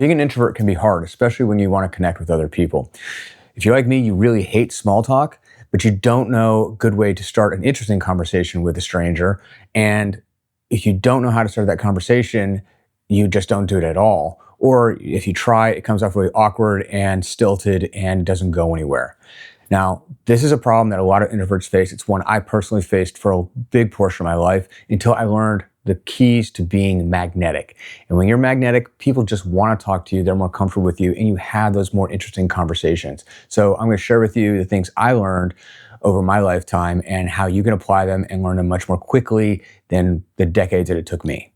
Being an introvert can be hard, especially when you want to connect with other people. If you're like me, you really hate small talk, but you don't know a good way to start an interesting conversation with a stranger. And if you don't know how to start that conversation, you just don't do it at all. Or if you try, it comes off really awkward and stilted and doesn't go anywhere. Now, this is a problem that a lot of introverts face. It's one I personally faced for a big portion of my life until I learned the keys to being magnetic. And when you're magnetic, people just want to talk to you. They're more comfortable with you and you have those more interesting conversations. So I'm going to share with you the things I learned over my lifetime and how you can apply them and learn them much more quickly than the decades that it took me.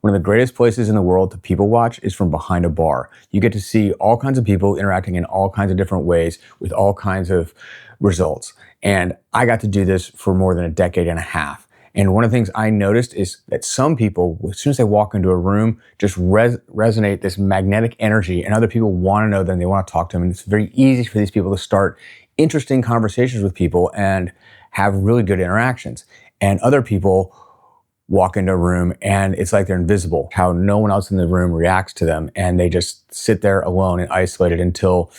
One of the greatest places in the world to people watch is from behind a bar. You get to see all kinds of people interacting in all kinds of different ways with all kinds of results. And I got to do this for more than a decade and a half. And one of the things I noticed is that some people, as soon as they walk into a room, just resonate this magnetic energy, and other people want to know them, they want to talk to them. And it's very easy for these people to start interesting conversations with people and have really good interactions. And other people walk into a room and it's like they're invisible, how no one else in the room reacts to them. And they just sit there alone and isolated until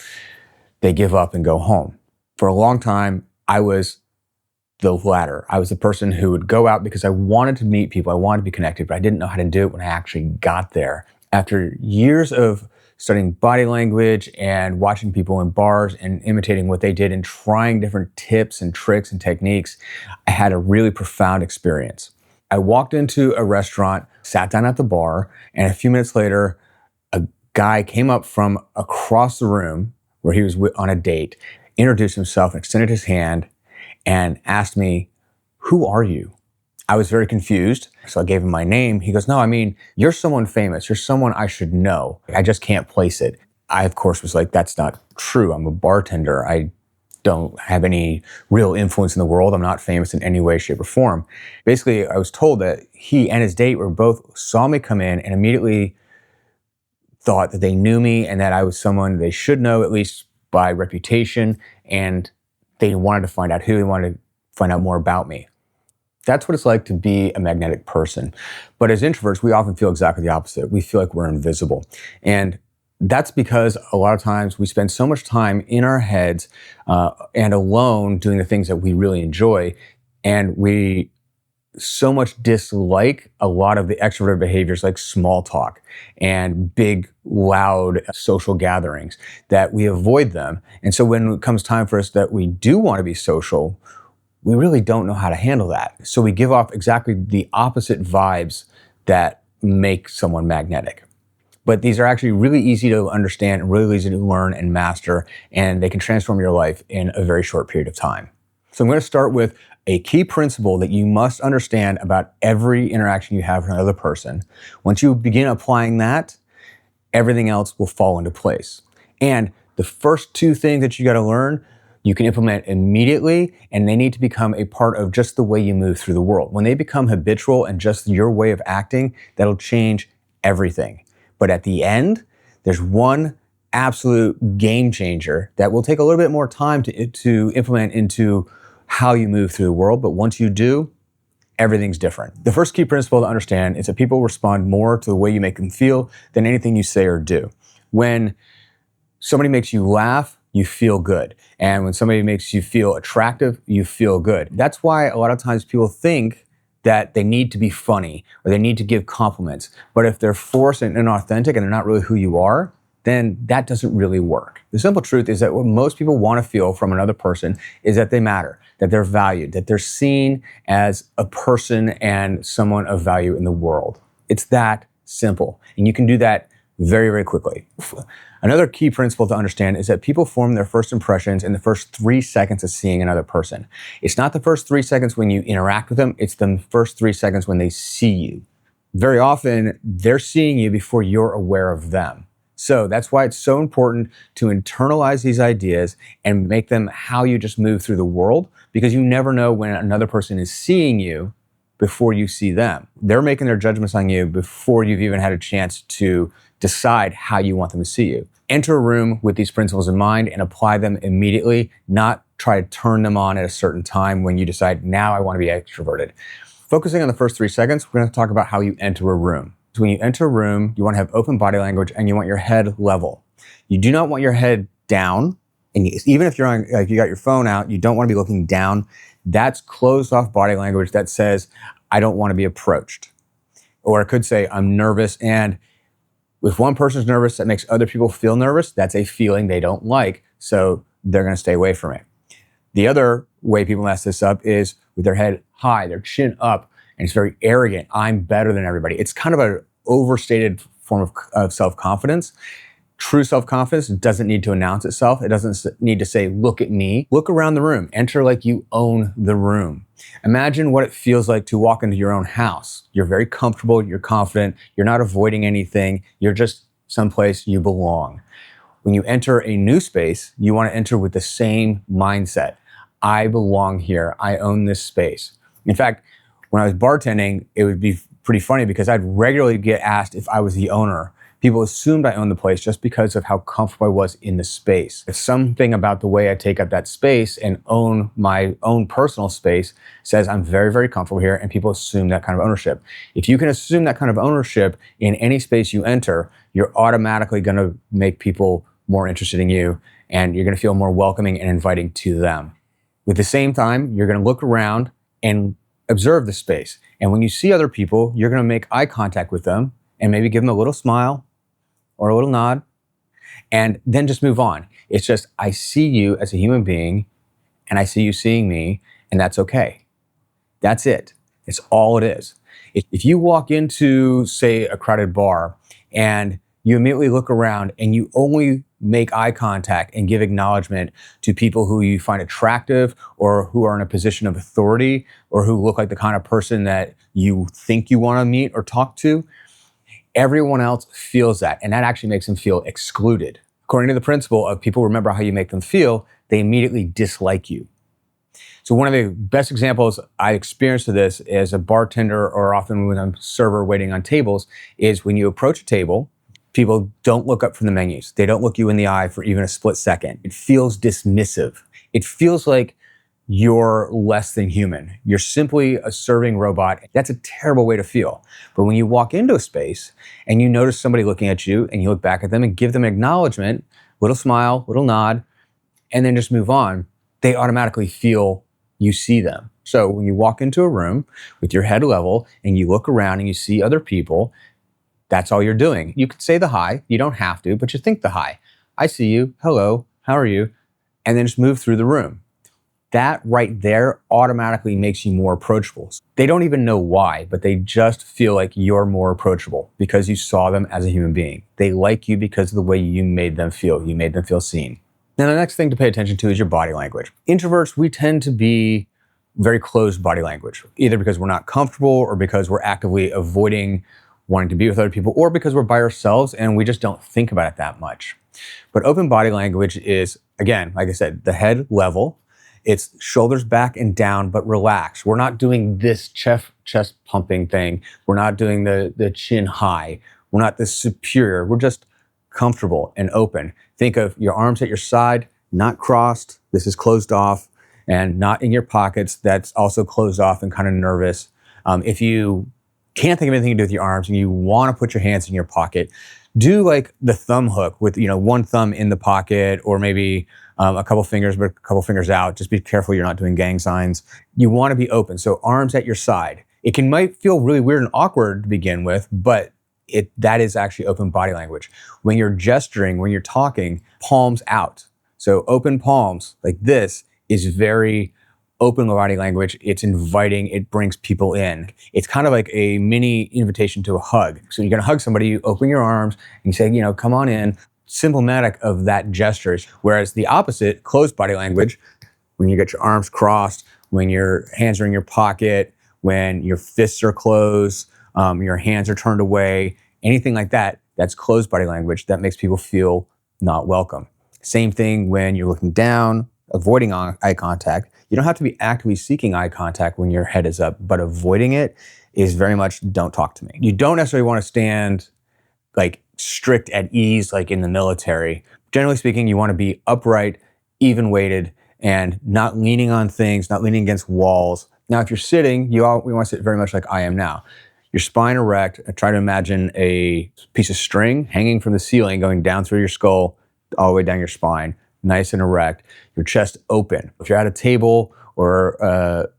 they give up and go home. For a long time, I was the latter. I was the person who would go out because I wanted to meet people, I wanted to be connected, but I didn't know how to do it when I actually got there. After years of studying body language and watching people in bars and imitating what they did and trying different tips and tricks and techniques, I had a really profound experience. I walked into a restaurant, sat down at the bar, and a few minutes later, a guy came up from across the room where he was on a date, introduced himself, extended his hand, and asked me, "Who are you?" I was very confused. So I gave him my name. He goes, "No, I mean, you're someone famous. You're someone I should know. I just can't place it." I, of course, was like, "That's not true. I'm a bartender. I don't have any real influence in the world. I'm not famous in any way, shape, or form." Basically, I was told that he and his date were both saw me come in and immediately thought that they knew me and that I was someone they should know, at least by reputation, and they wanted to find out who, they wanted to find out more about me. That's what it's like to be a magnetic person. But as introverts, we often feel exactly the opposite. We feel like we're invisible. And that's because a lot of times we spend so much time in our heads and alone doing the things that we really enjoy. And we so much dislike a lot of the extroverted behaviors like small talk and big, loud social gatherings that we avoid them. And so when it comes time for us that we do want to be social, we really don't know how to handle that. So we give off exactly the opposite vibes that make someone magnetic. But these are actually really easy to understand and really easy to learn and master, and they can transform your life in a very short period of time. So I'm going to start with a key principle that you must understand about every interaction you have with another person. Once you begin applying that, everything else will fall into place. And the first two things that you got to learn, you can implement immediately, and they need to become a part of just the way you move through the world. When they become habitual and just your way of acting, that'll change everything. But at the end, there's one absolute game changer that will take a little bit more time to implement into how you move through the world. But once you do, everything's different. The first key principle to understand is that people respond more to the way you make them feel than anything you say or do. When somebody makes you laugh, you feel good. And when somebody makes you feel attractive, you feel good. That's why a lot of times people think that they need to be funny or they need to give compliments. But if they're forced and inauthentic and they're not really who you are, then that doesn't really work. The simple truth is that what most people want to feel from another person is that they matter, that they're valued, that they're seen as a person and someone of value in the world. It's that simple. And you can do that very, very quickly. Another key principle to understand is that people form their first impressions in the first 3 seconds of seeing another person. It's not the first 3 seconds when you interact with them, it's the first 3 seconds when they see you. Very often, they're seeing you before you're aware of them. So that's why it's so important to internalize these ideas and make them how you just move through the world, because you never know when another person is seeing you before you see them. They're making their judgments on you before you've even had a chance to decide how you want them to see you. Enter a room with these principles in mind and apply them immediately, not try to turn them on at a certain time when you decide, now I want to be extroverted. Focusing on the first 3 seconds, we're going to talk about how you enter a room. So when you enter a room, you want to have open body language and you want your head level. You do not want your head down. And even if if you got your phone out, you don't want to be looking down. That's closed off body language that says, I don't want to be approached. Or it could say, I'm nervous. And if one person's nervous, that makes other people feel nervous. That's a feeling they don't like. So they're going to stay away from it. The other way people mess this up is with their head high, their chin up, and it's very arrogant. I'm better than everybody. It's kind of an overstated form of self-confidence. True self-confidence doesn't need to announce itself. It doesn't need to say, look at me. Look around the room. Enter like you own the room. Imagine what it feels like to walk into your own house. You're very comfortable. You're confident. You're not avoiding anything. You're just someplace you belong. When you enter a new space, you want to enter with the same mindset. I belong here. I own this space. In fact, when I was bartending, it would be pretty funny because I'd regularly get asked if I was the owner. People assumed I owned the place just because of how comfortable I was in the space. It's something about the way I take up that space and own my own personal space says I'm very, very comfortable here, and people assume that kind of ownership. If you can assume that kind of ownership in any space you enter, you're automatically going to make people more interested in you, and you're going to feel more welcoming and inviting to them. At the same time, you're going to look around and observe the space. And when you see other people, you're going to make eye contact with them and maybe give them a little smile or a little nod, and then just move on. It's just, I see you as a human being, and I see you seeing me, and that's okay. That's it. It's all it is. If you walk into, say, a crowded bar, and you immediately look around and you only make eye contact and give acknowledgement to people who you find attractive or who are in a position of authority or who look like the kind of person that you think you want to meet or talk to, everyone else feels that, and that actually makes them feel excluded. According to the principle of people remember how you make them feel, they immediately dislike you. So one of the best examples I experienced of this as a bartender or often when I'm a server waiting on tables is when you approach a table, people don't look up from the menus. They don't look you in the eye for even a split second. It feels dismissive. It feels like you're less than human. You're simply a serving robot. That's a terrible way to feel. But when you walk into a space and you notice somebody looking at you and you look back at them and give them acknowledgement, little smile, little nod, and then just move on, they automatically feel you see them. So when you walk into a room with your head level and you look around and you see other people, that's all you're doing. You could say the hi, you don't have to, but you think the hi. I see you, hello, how are you? And then just move through the room. That right there automatically makes you more approachable. They don't even know why, but they just feel like you're more approachable because you saw them as a human being. They like you because of the way you made them feel. You made them feel seen. Now, the next thing to pay attention to is your body language. Introverts, we tend to be very closed body language, either because we're not comfortable or because we're actively avoiding wanting to be with other people, or because we're by ourselves and we just don't think about it that much. But open body language is, again, like I said, the head level. It's shoulders back and down, but relaxed. We're not doing this chest pumping thing. We're not doing the chin high. We're not this superior. We're just comfortable and open. Think of your arms at your side, not crossed. This is closed off, and not in your pockets. That's also closed off and kind of nervous. If you can't think of anything to do with your arms and you want to put your hands in your pocket, do like the thumb hook with, one thumb in the pocket, or maybe a couple fingers, but a couple fingers out. Just be careful you're not doing gang signs. You want to be open. So arms at your side. It might feel really weird and awkward to begin with, but that is actually open body language. When you're gesturing, when you're talking, palms out. So open palms like this is very open body language. It's inviting. It brings people in. It's kind of like a mini invitation to a hug. So you're going to hug somebody, you open your arms and you say, come on in. Symptomatic of that gestures. Whereas the opposite, closed body language, when you get your arms crossed, when your hands are in your pocket, when your fists are closed, your hands are turned away, anything like that, that's closed body language. That makes people feel not welcome. Same thing when you're looking down, avoiding eye contact. You don't have to be actively seeking eye contact when your head is up, but avoiding it is very much don't talk to me. You don't necessarily want to stand like strict at ease like in the military. Generally speaking, you want to be upright, even weighted, and not leaning on things, not leaning against walls. Now, if you're sitting, we want to sit very much like I am now. your spine erect. Try to imagine a piece of string hanging from the ceiling, going down through your skull, all the way down your spine, nice and erect, your chest open. If you're at a table or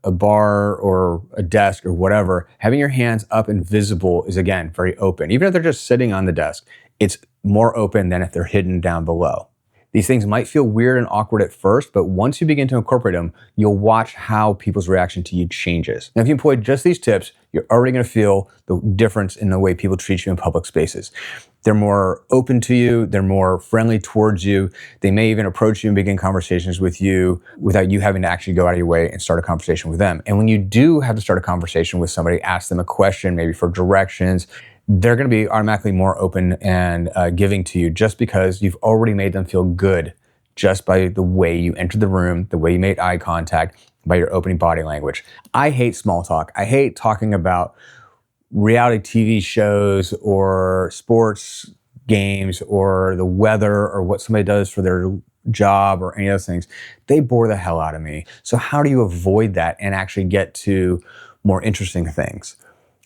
a bar or a desk or whatever, having your hands up and visible is, again, very open. Even if they're just sitting on the desk, it's more open than if they're hidden down below. These things might feel weird and awkward at first, but once you begin to incorporate them, you'll watch how people's reaction to you changes. Now, if you employ just these tips, you're already going to feel the difference in the way people treat you in public spaces. They're more open to you. They're more friendly towards you. They may even approach you and begin conversations with you without you having to actually go out of your way and start a conversation with them. And when you do have to start a conversation with somebody, ask them a question, maybe for directions, they're going to be automatically more open and giving to you just because you've already made them feel good just by the way you entered the room, the way you made eye contact, by your opening body language. I hate small talk. I hate talking about reality TV shows or sports games or the weather or what somebody does for their job or any of those things. They bore the hell out of me. So how do you avoid that and actually get to more interesting things?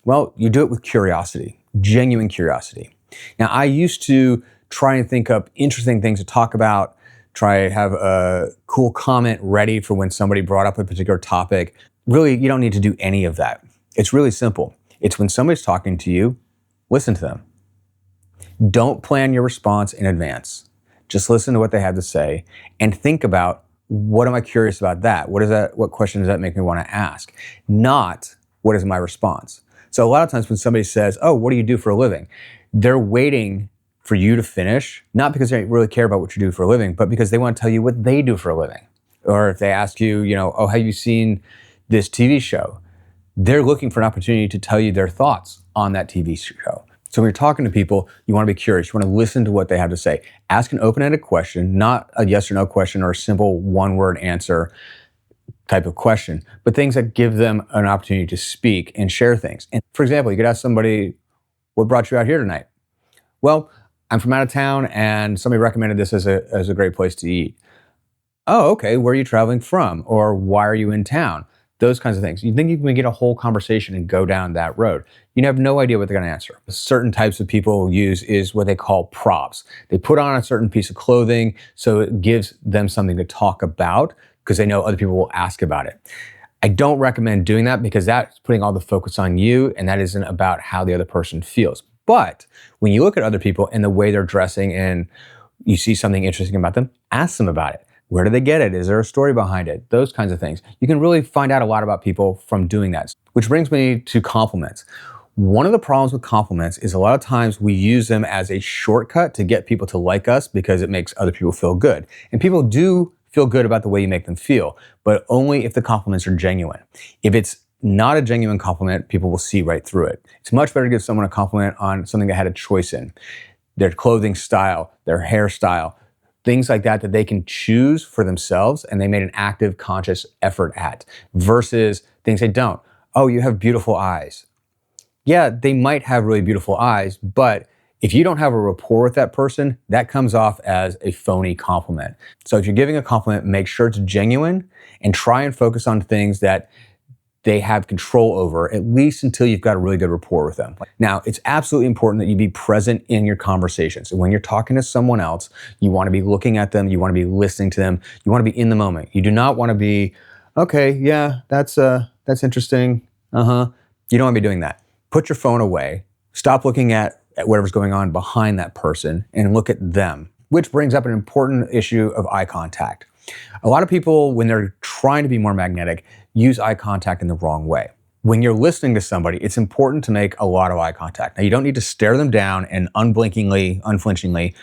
Well, you do it with curiosity, genuine curiosity. Now, I used to try and think up interesting things to talk about, try to have a cool comment ready for when somebody brought up a particular topic. Really, you don't need to do any of that. It's really simple. It's when somebody's talking to you, listen to them. Don't plan your response in advance. Just listen to what they have to say and think about, what am I curious about that? What question does that make me want to ask? Not, what is my response? So a lot of times when somebody says, oh, what do you do for a living? They're waiting for you to finish, not because they really care about what you do for a living, but because they want to tell you what they do for a living. Or if they ask you, oh, have you seen this TV show? They're looking for an opportunity to tell you their thoughts on that TV show. So when you're talking to people, you want to be curious. You want to listen to what they have to say. Ask an open-ended question, not a yes or no question or a simple one-word answer type of question, but things that give them an opportunity to speak and share things. And for example, you could ask somebody, what brought you out here tonight? Well, I'm from out of town and somebody recommended this as a great place to eat. Oh, okay, where are you traveling from? Or why are you in town? Those kinds of things. You think you can get a whole conversation and go down that road. You have no idea what they're going to answer. Certain types of people use is what they call props. They put on a certain piece of clothing so it gives them something to talk about because they know other people will ask about it. I don't recommend doing that because that's putting all the focus on you and that isn't about how the other person feels. But when you look at other people and the way they're dressing and you see something interesting about them, ask them about it. Where do they get it? Is there a story behind it? Those kinds of things. You can really find out a lot about people from doing that. Which brings me to compliments. One of the problems with compliments is a lot of times we use them as a shortcut to get people to like us because it makes other people feel good. And people do feel good about the way you make them feel, but only if the compliments are genuine. If it's not a genuine compliment, people will see right through it. It's much better to give someone a compliment on something they had a choice in. Their clothing style, their hairstyle, things like that they can choose for themselves and they made an active, conscious effort at, versus things they don't. Oh, you have beautiful eyes. Yeah, they might have really beautiful eyes, but if you don't have a rapport with that person, that comes off as a phony compliment. So if you're giving a compliment, make sure it's genuine and try and focus on things that they have control over, at least until you've got a really good rapport with them. Now, it's absolutely important that you be present in your conversations. So when you're talking to someone else, you want to be looking at them, you want to be listening to them, you want to be in the moment. You do not want to be, okay, yeah, that's interesting. You don't want to be doing that. Put your phone away. Stop looking at whatever's going on behind that person and look at them, which brings up an important issue of eye contact. A lot of people, when they're trying to be more magnetic, use eye contact in the wrong way. When you're listening to somebody, it's important to make a lot of eye contact. Now, you don't need to stare them down and unflinchingly,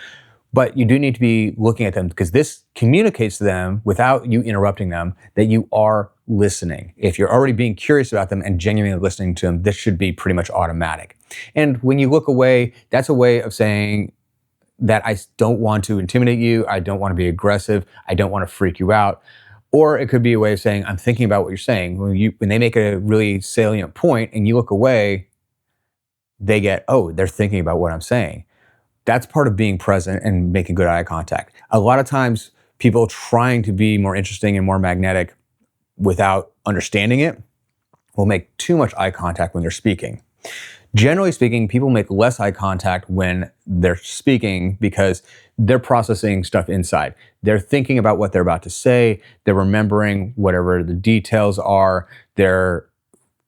but you do need to be looking at them because this communicates to them, without you interrupting them, that you are listening. If you're already being curious about them and genuinely listening to them, this should be pretty much automatic. And when you look away, that's a way of saying that I don't want to intimidate you, I don't want to be aggressive, I don't want to freak you out. Or it could be a way of saying, I'm thinking about what you're saying. When they make a really salient point and you look away, they get, oh, they're thinking about what I'm saying. That's part of being present and making good eye contact. A lot of times, people trying to be more interesting and more magnetic without understanding it will make too much eye contact when they're speaking. Generally speaking, people make less eye contact when they're speaking because they're processing stuff inside. They're thinking about what they're about to say. They're remembering whatever the details are. They're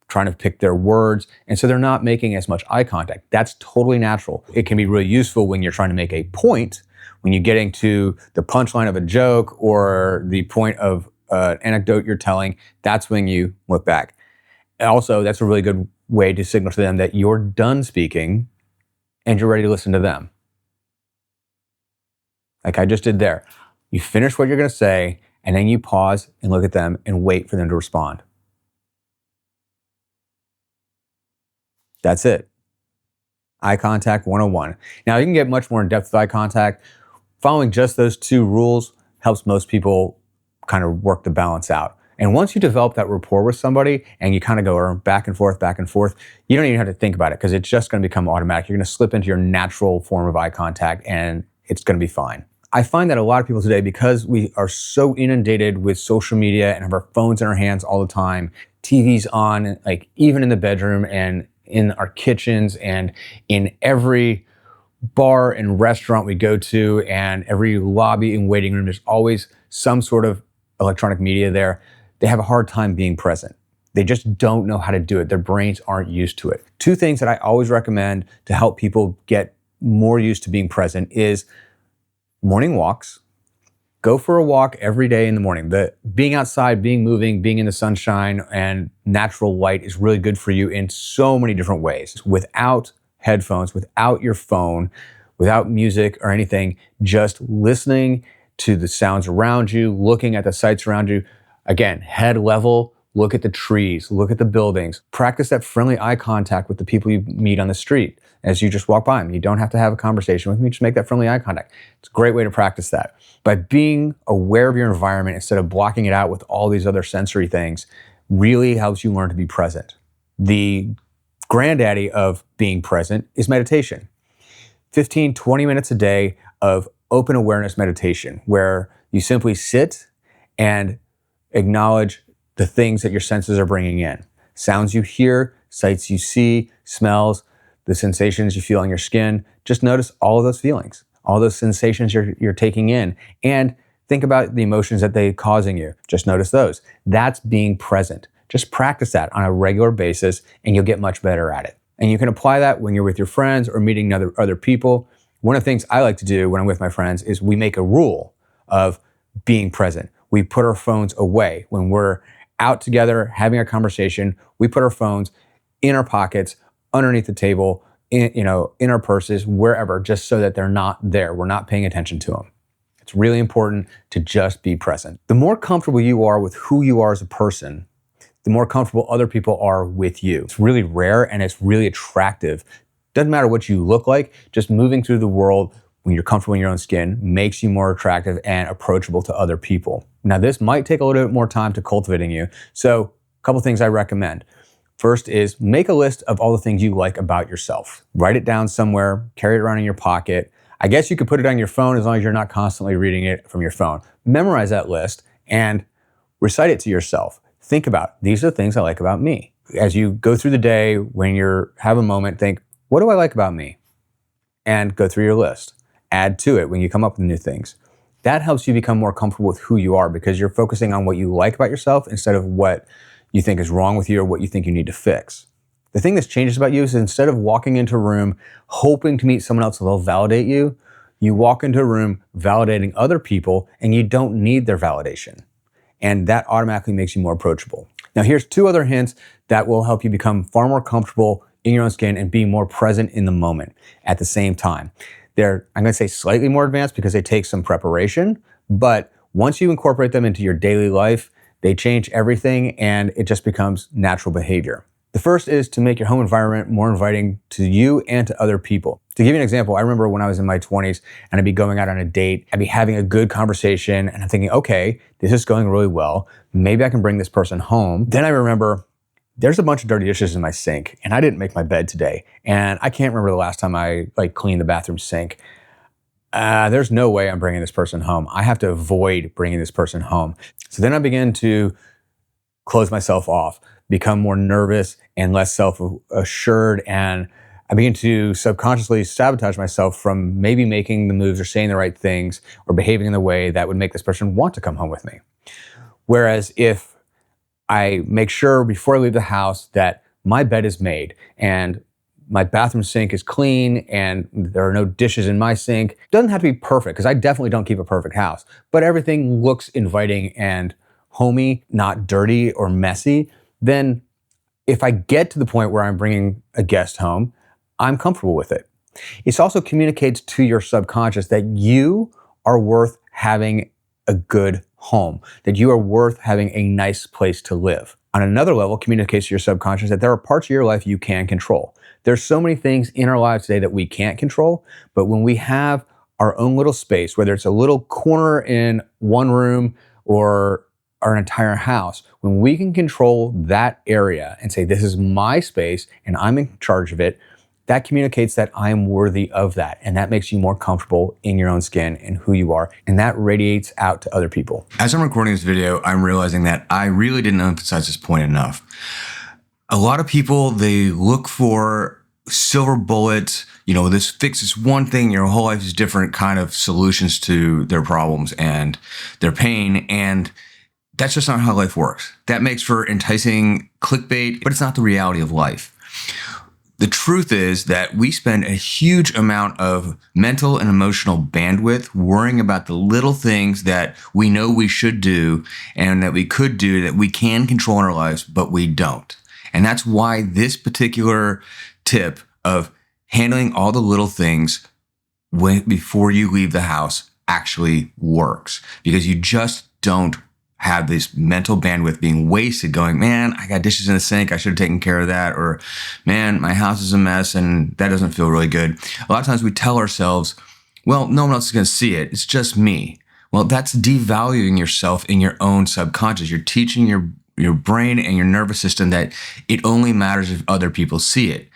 trying to pick their words. And so they're not making as much eye contact. That's totally natural. It can be really useful when you're trying to make a point, when you're getting to the punchline of a joke or the point of an anecdote you're telling. That's when you look back. Also, that's a really good way to signal to them that you're done speaking and you're ready to listen to them. Like I just did there. You finish what you're going to say, and then you pause and look at them and wait for them to respond. That's it. Eye contact 101. Now, you can get much more in depth with eye contact. Following just those 2 rules helps most people kind of work the balance out. And once you develop that rapport with somebody and you kind of go back and forth, you don't even have to think about it because it's just going to become automatic. You're going to slip into your natural form of eye contact and it's going to be fine. I find that a lot of people today, because we are so inundated with social media and have our phones in our hands all the time, TV's on, like even in the bedroom and in our kitchens and in every bar and restaurant we go to and every lobby and waiting room, there's always some sort of electronic media there. They have a hard time being present. They just don't know how to do it. Their brains aren't used to it. 2 things that I always recommend to help people get more used to being present is morning walks. Go for a walk every day in the morning. Being outside, being moving, being in the sunshine and natural light is really good for you in so many different ways. Without headphones, without your phone, without music or anything, just listening to the sounds around you, looking at the sights around you. Again, head level, look at the trees, look at the buildings. Practice that friendly eye contact with the people you meet on the street as you just walk by them. You don't have to have a conversation with them, just make that friendly eye contact. It's a great way to practice that. By being aware of your environment instead of blocking it out with all these other sensory things really helps you learn to be present. The granddaddy of being present is meditation. 15, 20 minutes a day of open awareness meditation where you simply sit and acknowledge the things that your senses are bringing in. Sounds you hear, sights you see, smells, the sensations you feel on your skin. Just notice all of those feelings, all those sensations you're taking in, and think about the emotions that they're causing you. Just notice those. That's being present. Just practice that on a regular basis and you'll get much better at it. And you can apply that when you're with your friends or meeting other people. One of the things I like to do when I'm with my friends is we make a rule of being present. We put our phones away. When we're out together having a conversation, we put our phones in our pockets, underneath the table, in our purses, wherever, just so that they're not there. We're not paying attention to them. It's really important to just be present. The more comfortable you are with who you are as a person, the more comfortable other people are with you. It's really rare and it's really attractive. Doesn't matter what you look like, just moving through the world when you're comfortable in your own skin makes you more attractive and approachable to other people. Now, this might take a little bit more time to cultivating you. So a couple things I recommend. First is make a list of all the things you like about yourself. Write it down somewhere, carry it around in your pocket. I guess you could put it on your phone as long as you're not constantly reading it from your phone. Memorize that list and recite it to yourself. Think about, these are the things I like about me. As you go through the day, when you have a moment, think, what do I like about me? And go through your list. Add to it when you come up with new things. That helps you become more comfortable with who you are because you're focusing on what you like about yourself instead of what you think is wrong with you or what you think you need to fix. The thing that's changes about you is instead of walking into a room hoping to meet someone else that'll validate you, you walk into a room validating other people and you don't need their validation. And that automatically makes you more approachable. Now, here's 2 other hints that will help you become far more comfortable in your own skin and be more present in the moment at the same time. They're, I'm going to say slightly more advanced because they take some preparation, but once you incorporate them into your daily life, they change everything and it just becomes natural behavior. The first is to make your home environment more inviting to you and to other people. To give you an example, I remember when I was in my 20s and I'd be going out on a date, I'd be having a good conversation and I'm thinking, okay, this is going really well. Maybe I can bring this person home. Then I remember there's a bunch of dirty dishes in my sink and I didn't make my bed today. And I can't remember the last time I cleaned the bathroom sink. There's no way I'm bringing this person home. I have to avoid bringing this person home. So then I begin to close myself off. become more nervous and less self-assured, and I begin to subconsciously sabotage myself from maybe making the moves or saying the right things or behaving in the way that would make this person want to come home with me. Whereas if I make sure before I leave the house that my bed is made and my bathroom sink is clean and there are no dishes in my sink. It doesn't have to be perfect, because I definitely don't keep a perfect house, but everything looks inviting and homey, not dirty or messy. Then if I get to the point where I'm bringing a guest home, I'm comfortable with it. It also communicates to your subconscious that you are worth having a good home, that you are worth having a nice place to live. On another level, communicates to your subconscious that there are parts of your life you can control. There's so many things in our lives today that we can't control, but when we have our own little space, whether it's a little corner in one room or our entire house, when we can control that area and say, this is my space and I'm in charge of it, that communicates that I'm worthy of that. And that makes you more comfortable in your own skin and who you are. And that radiates out to other people. As I'm recording this video, I'm realizing that I really didn't emphasize this point enough. A lot of people, they look for silver bullets, this fixes one thing, your whole life is different kind of solutions to their problems and their pain. And that's just not how life works. That makes for enticing clickbait, but it's not the reality of life. The truth is that we spend a huge amount of mental and emotional bandwidth worrying about the little things that we know we should do and that we could do, that we can control in our lives, but we don't. And that's why this particular tip of handling all the little things before you leave the house actually works, because you just don't have this mental bandwidth being wasted going, man, I got dishes in the sink, I should have taken care of that. Or, man, my house is a mess and that doesn't feel really good. A lot of times we tell ourselves, well, no one else is going to see it. It's just me. Well, that's devaluing yourself in your own subconscious. You're teaching your brain and your nervous system that it only matters if other people see it,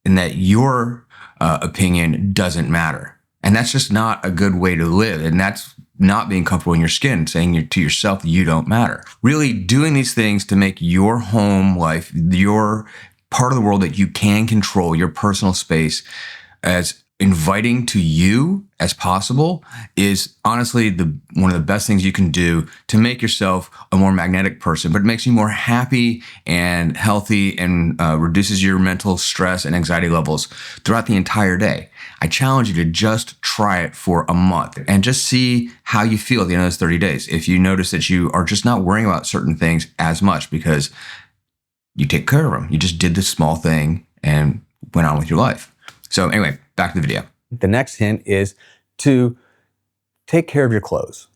and that your opinion doesn't matter. And that's just not a good way to live. And that's not being comfortable in your skin, saying to yourself, you don't matter. Really doing these things to make your home life, your part of the world that you can control, your personal space, as inviting to you as possible is honestly one of the best things you can do to make yourself a more magnetic person. But it makes you more happy and healthy and reduces your mental stress and anxiety levels throughout the entire day. I challenge you to just try it for a month and just see how you feel at the end of those 30 days. If you notice that you are just not worrying about certain things as much because you take care of them, you just did this small thing and went on with your life. So anyway, back to the video. The next hint is to take care of your clothes.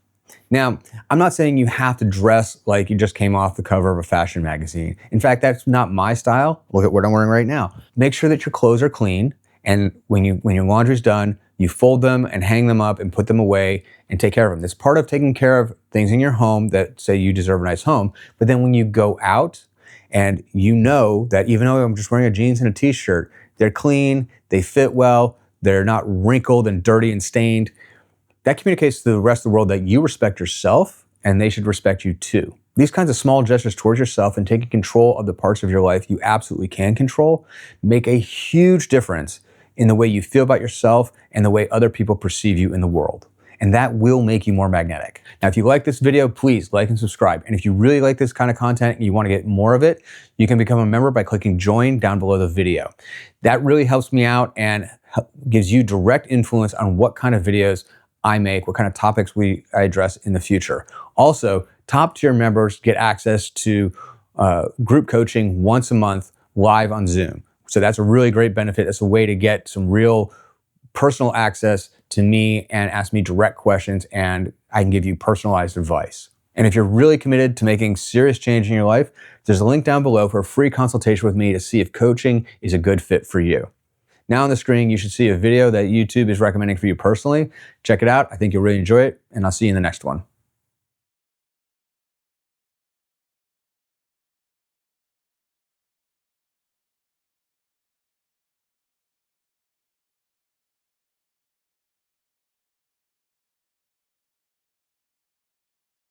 Now, I'm not saying you have to dress like you just came off the cover of a fashion magazine. In fact, that's not my style. Look at what I'm wearing right now. Make sure that your clothes are clean, and when your laundry's done, you fold them and hang them up and put them away and take care of them. That's part of taking care of things in your home that say you deserve a nice home. But then when you go out and you know that even though I'm just wearing a jeans and a t-shirt, they're clean, they fit well, they're not wrinkled and dirty and stained, that communicates to the rest of the world that you respect yourself and they should respect you too. These kinds of small gestures towards yourself and taking control of the parts of your life you absolutely can control make a huge difference in the way you feel about yourself and the way other people perceive you in the world. And that will make you more magnetic. Now, if you like this video, please like and subscribe. And if you really like this kind of content and you want to get more of it, you can become a member by clicking join down below the video. That really helps me out and gives you direct influence on what kind of videos I make, what kind of topics I address in the future. Also, top tier members get access to group coaching once a month live on Zoom. So that's a really great benefit. It's a way to get some real personal access to me and ask me direct questions, and I can give you personalized advice. And if you're really committed to making serious change in your life, there's a link down below for a free consultation with me to see if coaching is a good fit for you. Now on the screen, you should see a video that YouTube is recommending for you personally. Check it out. I think you'll really enjoy it, and I'll see you in the next one.